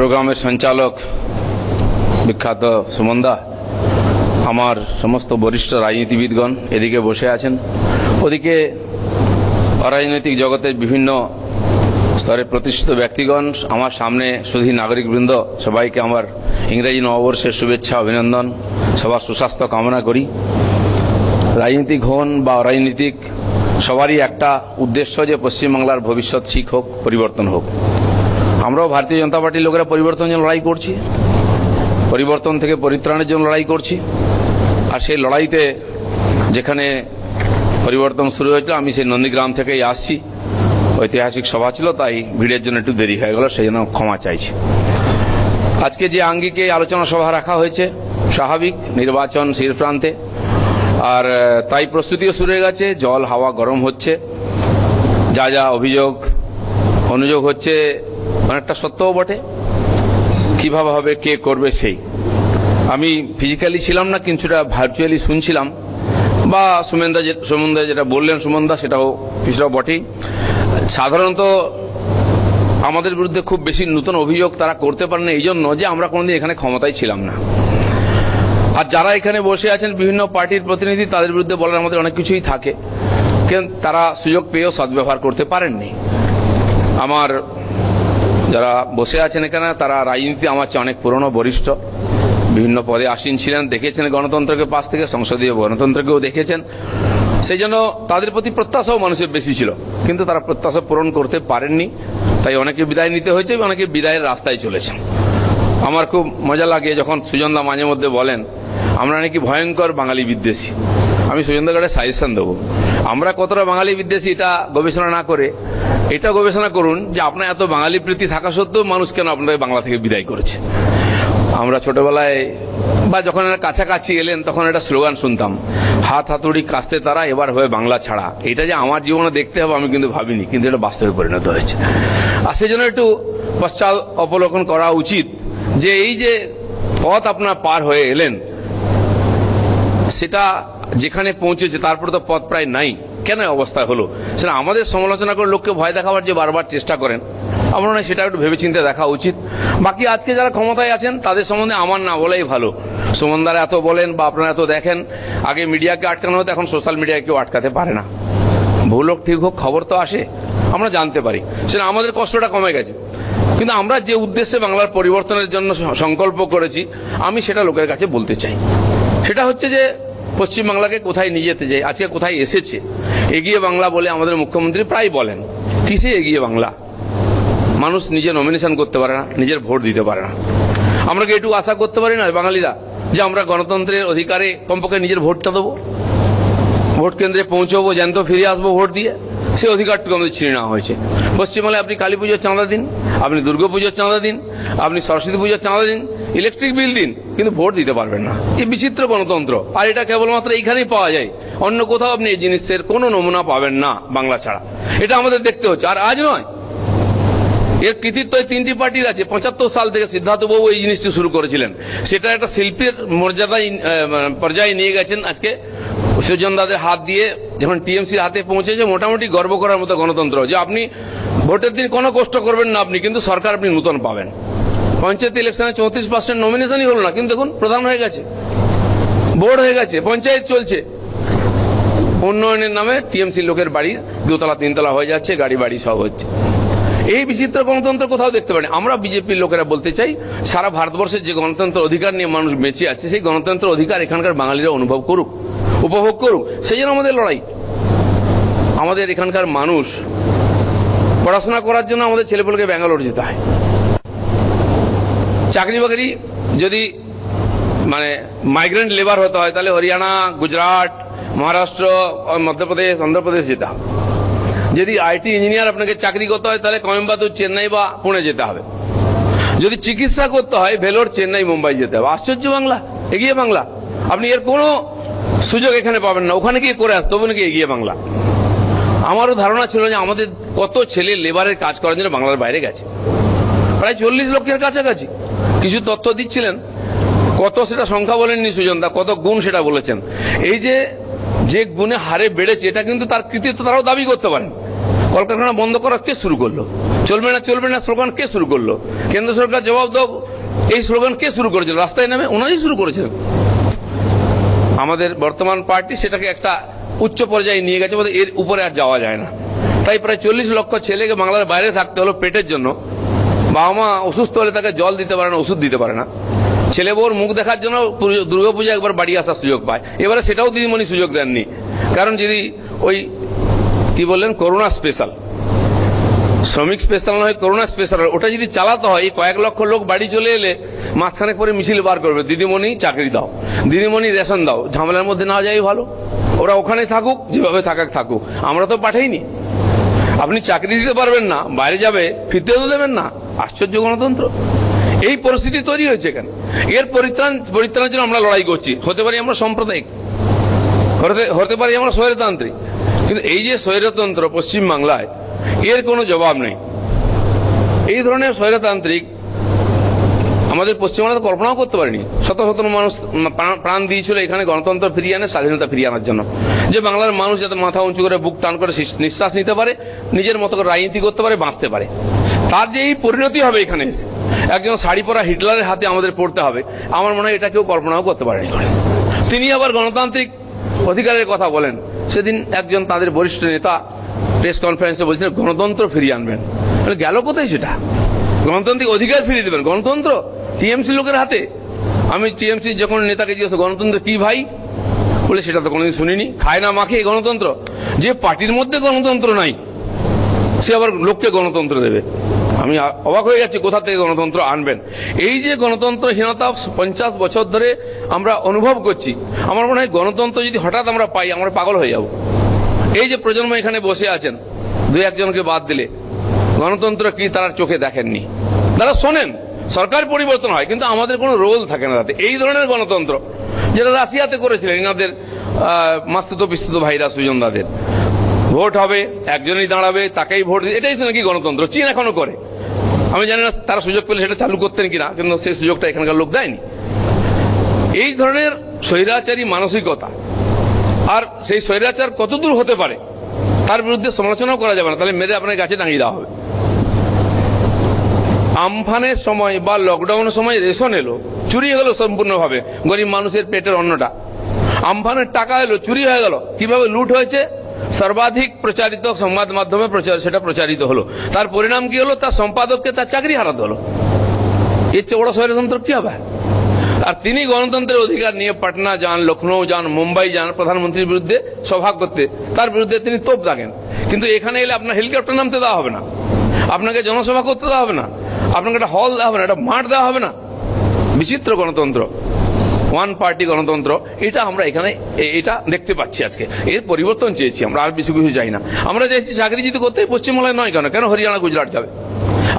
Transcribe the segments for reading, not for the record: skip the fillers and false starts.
প্রোগ্রামের সঞ্চালক বিখ্যাত সুমনদা, আমার সমস্ত বরিষ্ঠ রাজনীতিবিদগণ এদিকে বসে আছেন, ওদিকে অরাজনৈতিক জগতের বিভিন্ন স্তরে প্রতিষ্ঠিত ব্যক্তিগণ আমার সামনে, সুধী নাগরিকবৃন্দ, সবাইকে আমার ইংরেজি নববর্ষের শুভেচ্ছা, অভিনন্দন, সবার সুস্বাস্থ্য কামনা করি। রাজনীতিক হন বা অরাজনীতিক, সবারই একটা উদ্দেশ্য যে পশ্চিমবাংলার ভবিষ্যৎ ঠিক হোক, পরিবর্তন হোক। আমরাও ভারতীয় জনতা পার্টির লোকেরা পরিবর্তনের জন্য লড়াই করছি, পরিবর্তন থেকে পরিত্রাণের জন্য লড়াই করছি। আর সেই লড়াইতে যেখানে পরিবর্তন শুরু হয়েছিল, আমি সেই নন্দীগ্রাম থেকেই আসছি। ঐতিহাসিক সভা ছিল, তাই ভিড়ের জন্য একটু দেরি হয়ে গেল, সেই জন্য ক্ষমা চাইছি। আজকে যে আঙ্গিকে আলোচনা সভা রাখা হয়েছে, স্বাভাবিক, নির্বাচন শীর্ষ প্রান্তে, আর তাই প্রস্তুতিও শুরু হয়ে গেছে। জল হাওয়া গরম হচ্ছে, যা যা অভিযোগ অনুযোগ হচ্ছে অনেকটা সত্যও বটে। কিভাবে হবে, কে করবে, সেই আমি ফিজিক্যালি ছিলাম না, কিছুটা ভার্চুয়ালি শুনছিলাম, বা সুমনদা যেটা বললেন, সুমনদা, সেটাও কিছুটা বটেই। সাধারণত আমাদের বিরুদ্ধে খুব বেশি নতুন অভিযোগ তারা করতে পারেন এই জন্য যে আমরা কোনোদিন এখানে ক্ষমতায় ছিলাম না। আর যারা এখানে বসে আছেন বিভিন্ন পার্টির প্রতিনিধি, তাদের বিরুদ্ধে বলার আমাদের অনেক কিছুই থাকে, কিন্তু তারা সুযোগ পেয়েও সদ্ব্যবহার করতে পারেননি। আমার যারা বসে আছেন এখানে, তারা রাজনীতি আমার চেয়ে অনেক পুরনো, বরিষ্ঠ, বিভিন্ন পদে আসীন ছিলেন, দেখেছেন গণতন্ত্রকে পাশ থেকে, সংসদীয় গণতন্ত্রকেও দেখেছেন। সেই জন্য তাদের প্রতি প্রত্যাশাও মানুষের বেশি ছিল, কিন্তু তারা প্রত্যাশা পূরণ করতে পারেননি। তাই অনেকে বিদায় নিতে হয়েছে, অনেকে বিদায়ের রাস্তায় চলেছেন। আমার খুব মজা লাগে যখন সুজনদা মাঝে মধ্যে বলেন আমরা নাকি ভয়ঙ্কর বাঙালি বিদ্বেষী। আমি সুজনদাকে সাজেশন দেবো, আমরা কতটা বাঙালি বিদ্বেষী এটা গবেষণা না করে এটা গবেষণা করুন যে আপনার এত বাঙালি প্রীতি থাকা সত্ত্বেও মানুষ কেন আপনাদের বাংলা থেকে বিদায় করেছে। আমরা ছোটবেলায় বা যখন কাছাকাছি এলেন তখন একটা স্লোগান শুনতাম, হাত হাতুড়ি কাস্তে তারা, এবার হয়ে বাংলা ছাড়া। এটা যে আমার জীবনে দেখতে হবে আমি কিন্তু ভাবিনি, কিন্তু এটা বাস্তবে পরিণত হয়েছে। আর সেই জন্য একটু পশ্চাৎ অবলোকন করা উচিত যে এই যে পথ আপনার পার হয়ে এলেন, সেটা যেখানে পৌঁছেছে তারপরে তো পথ প্রায় নাই, কেন অবস্থা হলো সেটা আমাদের সমালোচনা করে লোককে ভয় দেখাবার যে বারবার চেষ্টা করেন, আমার মনে হয় সেটা একটু ভেবেচিন্তে দেখা উচিত। বাকি আজকে যারা ক্ষমতায় আছেন তাদের সম্বন্ধে আমার না বলাই ভালো। সুমনদারা এত বলেন বা আপনারা এত দেখেন, আগে মিডিয়াকে আটকানো হতো, এখন সোশ্যাল মিডিয়াকে কেউ আটকাতে পারে না। ভুল হোক ঠিক হোক, খবর তো আসে, আমরা জানতে পারি, সেটা আমাদের কষ্টটা কমে গেছে। কিন্তু আমরা যে উদ্দেশ্যে বাংলার পরিবর্তনের জন্য সংকল্প করেছি, আমি সেটা লোকের কাছে বলতে চাই। সেটা হচ্ছে যে পশ্চিমবাংলাকে কোথায় নিয়ে যেতে চাই, আজকে কোথায় এসেছে। এগিয়ে বাংলা বলে আমাদের মুখ্যমন্ত্রী প্রায় বলেন, কিসে এগিয়ে বাংলা? মানুষ নিজে নমিনেশন করতে পারে না, নিজের ভোট দিতে পারে না। আমরা কি একটু আশা করতে পারি না বাঙালিরা যে আমরা গণতন্ত্রের অধিকারে কমপক্ষে নিজের ভোটটা দেবো, ভোট কেন্দ্রে পৌঁছবো, জ্যান্ত ফিরে আসবো ভোট দিয়ে? সেই অধিকারটুকু আমাদের ছিনে নেওয়া হয়েছে। পশ্চিমবাংলায় আপনি কালী পুজোর চাঁদা দিন, আপনি দুর্গা পুজোর চাঁদা দিন, আপনি সরস্বতী পুজোর চাঁদা দিন, ইলেকট্রিক বিল দিন, কিন্তু ভোট দিতে পারবেন না। এই বিচিত্র গণতন্ত্র, আর এটা কেবলমাত্র এইখানেই পাওয়া যায়, অন্য কোথাও আপনি এই জিনিসের কোনো নমুনা পাবেন না বাংলা ছাড়া। এটা আমাদের দেখতে হচ্ছে। আর আজ নয়, এর কৃতিত্ব তিনটি পার্টির আছে। 75 সাল থেকে সিদ্ধার্থবাবু এই জিনিসটি শুরু করেছিলেন, সেটা একটা শিল্পের মর্যাদায় পর্যায়ে নিয়ে গেছেন। আজকে সুজনদাদের হাত দিয়ে যখন টিএমসির হাতে পৌঁছেছে, মোটামুটি গর্ব করার মতো গণতন্ত্র, যে আপনি ভোটের দিন কোনো কষ্ট করবেন না আপনি, কিন্তু সরকার আপনি নূতন পাবেন। পঞ্চায়েত ইলেকশনে 34% নমিনেশনই হলো না, কিন্তু দেখুন প্রধান হয়ে গেছে, বোর্ড হয়ে গেছে, পঞ্চায়েত চলছে। উন্নয়নের নামে টিএমসির লোকের বাড়ি 2তলা 3তলা হয়ে যাচ্ছে, গাড়ি বাড়ি সব হচ্ছে। এই বিচিত্র গণতন্ত্র কোথাও দেখতে পারেন। আমরা বিজেপির লোকেরা বলতে চাই, সারা ভারতবর্ষের যে গণতন্ত্র অধিকার নিয়ে মানুষ বেঁচে আছে, সেই গণতন্ত্র অধিকার এখানকার বাঙালিরা অনুভব করুক, উপভোগ করুক। সেই জন্য আমাদের লড়াই। আমাদের এখানকার মানুষ পড়াশোনা করার জন্য আমাদের ছেলেপুলেকে ব্যাঙ্গালোর যেতে হয়। চাকরি বাকরি যদি মাইগ্রেন্ট লেবার হতে হয়, তাহলে হরিয়ানা, গুজরাট, মহারাষ্ট্র, মধ্যপ্রদেশ, অন্ধ্রপ্রদেশ যেতে হবে। যদি আইটি ইঞ্জিনিয়ার আপনাকে চাকরি করতে হয়, তাহলে কোয়েম্বাটুর, চেন্নাই বা পুনে যেতে হবে। যদি চিকিৎসা করতে হয়, ভেলোর, চেন্নাই, মুম্বাই যেতে হবে। আশ্চর্য বাংলা, এগিয়ে বাংলা। আপনি এর কোনো সুযোগ এখানে পাবেন না, ওখানে গিয়ে করে আসতে হবে নাকি এগিয়ে বাংলা। আমারও ধারণা ছিল যে আমাদের কত ছেলে লেবারের কাজ করার জন্য বাংলার বাইরে গেছে, প্রায় 40 লক্ষের কাছাকাছি। কিছু তথ্য দিচ্ছিলেন, কত সেটা সংখ্যা বলেননি সুজনদা, কত গুণ সেটা বলেছেন। এই যে গুণে হারে বেড়েছে, এটা কিন্তু তার কৃতিত্ব তারাও দাবি করতে পারেন। কলকারখানা বন্ধ করা কে শুরু করলো? চলবে না স্লোগান কে শুরু করলো? কেন্দ্র সরকার জবাব দাও, এই স্লোগান কে শুরু করেছিল? রাস্তায় নেমে ওনারাই শুরু করেছিলেন। আমাদের বর্তমান পার্টি সেটাকে একটা উচ্চ পর্যায়ে নিয়ে গেছে, বলে এর উপরে আর যাওয়া যায় না। তাই প্রায় 40 লক্ষ ছেলেকে বাংলার বাইরে থাকতে হলো পেটের জন্য। বাবা মা অসুস্থ হলে তাকে জল দিতে পারে না, ওষুধ দিতে পারে না। ছেলে বউর মুখ দেখার জন্য দুর্গাপূজা একবার বাড়ি আসার সুযোগ পায়, এবারে সেটাও দিদিমণি সুযোগ দেননি। কারণ যদি ওই কি বললেন করোনা স্পেশাল, শ্রমিক স্পেশাল নয় করোনা স্পেশাল, ওটা যদি চালাতে হয় কয়েক লক্ষ লোক বাড়ি চলে এলে মাঝখানে করে মিছিল বার করবে, দিদিমণি চাকরি দাও, দিদিমণি রেশন দাও। ঝামেলার মধ্যে না যাই ভালো, ওরা ওখানে থাকুক, যেভাবে থাকুক, আমরা তো পাঠাইনি। আপনি চাকরি দিতে পারবেন না, বাইরে যাবে, ফিরতেও তো দেবেন না। আশ্চর্য গণতন্ত্র। এই পরিস্থিতি তৈরি হয়েছে কেন? এর পরিত্রাণের জন্য আমরা লড়াই করছি। হতে পারি আমরা সাম্প্রদায়িক, হতে পারি আমরা স্বৈরতান্ত্রিক, কিন্তু এই যে স্বৈরতন্ত্র পশ্চিম বাংলায়, এর কোনো জবাব নেই। এই ধরনের স্বৈরতান্ত্রিক আমাদের পশ্চিমবাংলাতে কল্পনাও করতে পারেনি। শত শত মানুষ প্রাণ দিয়েছিল এখানে গণতন্ত্র ফিরিয়ে আনে, স্বাধীনতা ফিরিয়ে আনার জন্য, যে বাংলার মানুষ যাতে মাথা উঁচু করে বুক টান করে নিঃশ্বাস নিতে পারে, নিজের মতো করে রাজনীতি করতে পারে, বাঁচতে পারে। তার যে এই পরিণতি হবে এখানে এসে, একজন শাড়ি পরা হিটলারের হাতে আমাদের পড়তে হবে, আমার মনে হয় এটা কেউ কল্পনাও করতে পারেনি। তিনি আবার গণতান্ত্রিক অধিকারের কথা বলেন। সেদিন একজন তাদের বরিষ্ঠ নেতা প্রেস কনফারেন্সে বলছিলেন গণতন্ত্র ফিরিয়ে আনবেন। গেল কোথায় সেটা? গণতান্ত্রিক অধিকার ফিরিয়ে দেবেন, গণতন্ত্র টিএমসি লোকের হাতে? আমি টিএমসি যখন নেতাকে জিজ্ঞেস গণতন্ত্র কি ভাই, বলে সেটা তো কোনোদিন শুনিনি, খায় না মাখে গণতন্ত্র। যে পার্টির মধ্যে গণতন্ত্র নাই সে আবার লোককে গণতন্ত্র দেবে। আমি অবাক হয়ে যাচ্ছি কোথা থেকে গণতন্ত্র আনবেন। এই যে গণতন্ত্রহীনতা 50 বছর ধরে আমরা অনুভব করছি, আমার মনে হয় গণতন্ত্র যদি হঠাৎ আমরা পাই আমরা পাগল হয়ে যাব। এই যে প্রজন্ম এখানে বসে আছেন, 2-1 জনকে বাদ দিলে গণতন্ত্র কি তারা চোখে দেখেননি। তারা শোনেন সরকার পরিবর্তন হয়, কিন্তু আমাদের কোনো রোল থাকে না তাতে। এই ধরনের গণতন্ত্র যেটা রাশিয়াতে করেছিলেন এনাদের মাস্তুত পিস্তুত ভাইরা সুজনদাদের, ভোট হবে, একজনই দাঁড়াবে, তাকেই ভোট, এটাই নাকি গণতন্ত্র। চীন এখনো করে, আমি জানি না তারা সুযোগ পেলে সেটা চালু করতেন কিনা, কিন্তু সেই সুযোগটা এখানকার লোক দেয়নি। এই ধরনের স্বৈরাচারী মানসিকতা, আর সেই স্বৈরাচার কতদূর হতে পারে তার বিরুদ্ধে সমালোচনাও করা যাবে না, তাহলে মেরে আপনার গাছে টাঙিয়ে দেওয়া হবে। আমফানের সময় বা লকডাউনের সময় রেশন এলো, চুরি হয়ে গেল সম্পূর্ণভাবে গরিব মানুষের পেটের অন্নটা। আমফানের টাকা এলো, চুরি হয়ে গেল। কিভাবে লুট হয়েছে? সর্বাধিক প্রচারিত সংবাদ মাধ্যমে সেটা প্রচারিত হলো। তার পরিণাম কি হলো? তার সম্পাদককে তার চাকরি হারাতে হলো। এর চেয়ে বড় স্বৈরতন্ত্র কি হবে? আর তিনি গণতন্ত্রের অধিকার নিয়ে পাটনা যান, লখনৌ যান, মুম্বাই যান প্রধানমন্ত্রীর বিরুদ্ধে সভা করতে, তার বিরুদ্ধে তিনি তোপ দাগেন। কিন্তু এখানে এলে আপনার হেলিকপ্টার নামতে দেওয়া হবে না, আপনাকে জনসভা করতে দেওয়া হবে না, আপনাকে একটা হল দেওয়া হবে না, একটা মাঠ দেওয়া হবে না। বিচিত্র গণতন্ত্র, ওয়ান পার্টি গণতন্ত্র, এটা আমরা এখানে এটা দেখতে পাচ্ছি আজকে। এর পরিবর্তন চেয়েছি আমরা, আর বেশি কিছু চাই না। আমরা চাইছি চাকরি যদি করতে পশ্চিমবাংলায় নয়, কেন হরিয়ানা গুজরাট যাবে?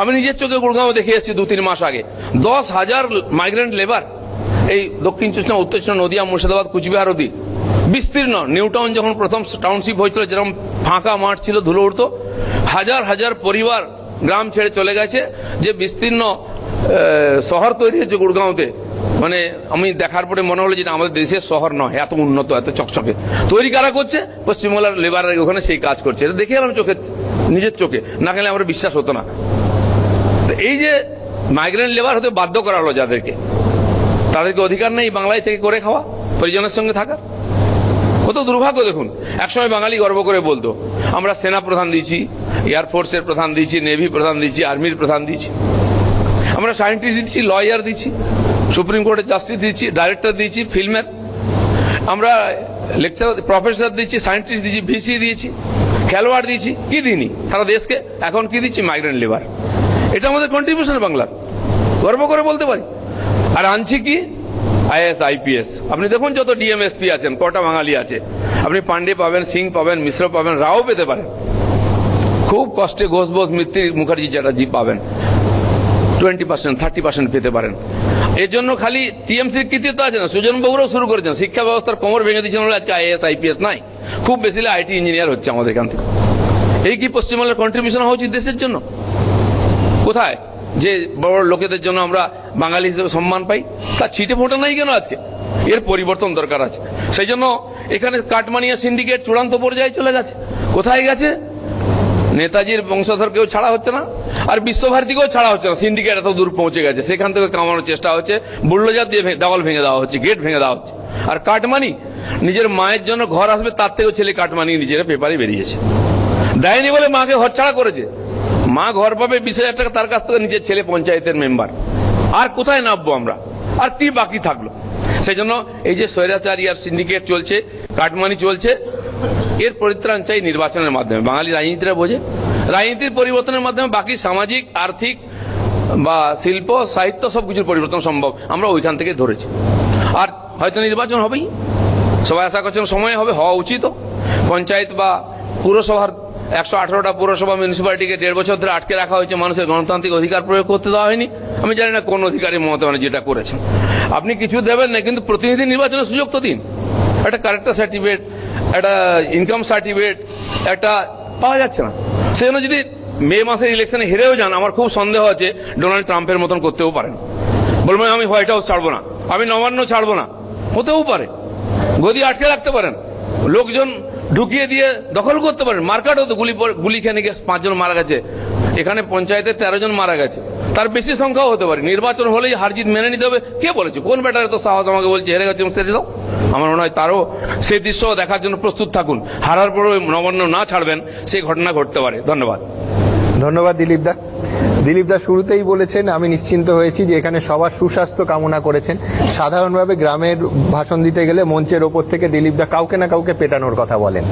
আমি নিজের চোখে গুড়গাঁও দেখে এসেছি 2-3 মাস আগে। 10,000 মাইগ্রেন্ট লেবার এই দক্ষিণ চব্বিশ পরগনা, উত্তর চব্বিশ পরগনা, নদিয়া, মুর্শিদাবাদ, কুচবিহার অবধি বিস্তীর্ণ। নিউ টাউন যখন প্রথম টাউনশিপ হয়েছিল, যেরকম ফাঁকা মাঠ ছিল, ধুলো উঠত, হাজার হাজার পরিবার গ্রাম ছেড়ে চলে গেছে। যে বিস্তীর্ণ শহর তৈরি হয়েছে গুড়গাঁওতে, মানে আমি দেখার পরে মনে হলো যেটা আমাদের দেশের শহর নয়, এত উন্নত, এত চকচকে। তৈরি কারা করছে? পশ্চিমবাংলার লেবাররা ওখানে সেই কাজ করছে। এটা দেখে এলাম চোখে, নিজের চোখে, না গেলে আমার বিশ্বাস হতো না। এই যে মাইগ্রেন্ট লেবার হতে বাধ্য করা হলো যাদেরকে, তাদেরকে অধিকার নেই বাংলায় থেকে করে খাওয়া, পরিজনের সঙ্গে থাকা। কত দুর্ভাগ্য দেখুন। একসময় বাঙালি গর্ব করে বলতো আমরা সেনা প্রধান দিয়েছি, এয়ারফোর্সের প্রধান দিয়েছি, নেভি প্রধান দিয়েছি, আর্মির প্রধান দিয়েছি, আমরা সায়েন্টিস্ট দিচ্ছি, লয়ার দিচ্ছি, সুপ্রিম কোর্টের জাস্টিস দিচ্ছি, ডাইরেক্টর দিয়েছি ফিল্মের, আমরা লেকচারার প্রফেসর দিচ্ছি, সায়েন্টিস্ট দিচ্ছি, ভিসি দিয়েছি, খেলোয়াড় দিয়েছি, কি দিইনি সারা দেশকে? এখন কি দিচ্ছি? Migrant labour. এটা আমাদের কন্ট্রিবিউশন বাংলার, গর্ব করে বলতে পারি। আর আনছি কি? Is, IPS. আপনি দেখুন যত ডিএমএসপি আছেন, কটা বাঙালি আছে? আপনি পান্ডে পাবেন, সিং পাবেন, মিশ্র পাবেন, রাও পেতে পারেন। খুব কষ্টে ঘোষ বোস, মিত্রি, মুখার্জি, চ্যাটার্জি পাবেন। 20%, 30% পেতে পারেন। এর জন্য খালি টিএমসির কৃতিত্ব আছে না, সুজনবাবুরাও শুরু করেছেন। শিক্ষা ব্যবস্থার কোমর ভেঙে দিয়েছেন বলে আজকে আইএস, আইপিএস নাই। খুব বেশি আইটি ইঞ্জিনিয়ার হচ্ছে আমাদের এখান থেকে। এই কি পশ্চিমবাংলার কন্ট্রিবিউশন হওয়া উচিত দেশের জন্য? কোথায় যে বড় লোকেদের জন্য আমরা বাঙালি হিসেবে সম্মান পাই, তার ছিটে ফোটা নাই কেন আজকে? এর পরিবর্তন দরকার আছে। সেই জন্য এখানে কাটমানিয়া সিন্ডিকেট চূড়ান্ত পর্যায়ে চলে গেছে। কোথায় গেছে? নেতাজির বংশধর কেউ ছাড়া হচ্ছে না, আর বিশ্বভারতীকেও ছাড়া হচ্ছে না। সিন্ডিকেট এত দূর পৌঁছে গেছে, সেখান থেকে কামানোর চেষ্টা হচ্ছে, বুল্ডোজার দিয়ে দেওয়াল ভেঙে দেওয়া হচ্ছে, গেট ভেঙে দেওয়া হচ্ছে। আর কাটমানি, নিজের মায়ের জন্য ঘর আসবে তার থেকেও ছেলে কাটমানি নিজেরা পেপারে বেরিয়েছে। দেয়নি বলে মাকে ঘর ছাড়া করেছে। মা ঘর পাবে 20,000 টাকা, তার কাছ থেকে নিজের ছেলে পঞ্চায়েতের মেম্বার। আর কোথায় নামবো আমরা? আর কি বাকি থাকলো? সেই জন্য এই যে স্বৈরাচারী আর সিন্ডিকেট চলছে, কাটমানি চলছে, এর পরিত্রাণ চাই নির্বাচনের মাধ্যমে। বাঙালি রাজনীতিরা বোঝে, রাজনীতির পরিবর্তনের মাধ্যমে বাকি সামাজিক, আর্থিক বা শিল্প, সাহিত্য সবকিছুর পরিবর্তন সম্ভব। আমরা ওইখান থেকে ধরেছি। আর হয়তো নির্বাচন হবেই, সবাই আশা করছেন সময় হবে, হওয়া উচিত। পঞ্চায়েত বা পুরসভার 118টা পুরসভা মিউনিসিপ্যালিটিকে 1.5 বছর ধরে আটকে রাখা হয়েছে, মানুষের গণতান্ত্রিক অধিকার প্রয়োগ করতে দেওয়া হয়নি। আমি জানি না কোন অধিকারী মমতা ব্যানার্জি যেটা করেছেন। আপনি কিছু দেবেন না, কিন্তু প্রতিনিধি নির্বাচনের সুযোগ তো দিন। একটা ক্যারেক্টার সার্টিফিকেট, একটা ইনকাম সার্টিফিকেট একটা পাওয়া যাচ্ছে না। সেজন্য যদি মে মাসের ইলেকশনে হেরেও যান, আমার খুব সন্দেহ আছে ডোনাল্ড ট্রাম্পের মতন করতেও পারেন। বলবেন আমি হোয়াইট হাউস ছাড়বো না, আমি নবান্ন ছাড়বো না, হতেও পারে। গদি আটকে রাখতে পারেন, লোকজন ঢুকিয়ে দিয়ে দখল করতে পারেন। মার্কাটও তো গুলি খেয়ে গিয়ে 5 জন মারা গেছে, এখানে পঞ্চায়েতে 13 জন মারা গেছে, তার বেশি সংখ্যাও হতে পারে। নির্বাচন হলেই হারজিত মেনে নিতে হবে। কে বলেছে? কোন ব্যাটারে তো সাহস আমাকে বলছে হেরে গেছে ছেড়ে দাও? আমার মনে হয় তারও সেই দৃশ্য দেখার জন্য প্রস্তুত থাকুন। হারার পরেও নবান্ন না ছাড়বেন, সেই ঘটনা ঘটতে পারে। ধন্যবাদ। ধন্যবাদ দিলীপ দা। দিলীপ দা শুরুতেই বলেছেন, আমি নিশ্চিন্ত হয়েছি যে এখানে সবার সুস্বাস্থ্য কামনা করেছেন। সাধারণভাবে গ্রামের ভাষণ দিতে গেলে মঞ্চের ওপর থেকে দিলীপ দা কাউকে না কাউকে পেটানোর কথা বলেন।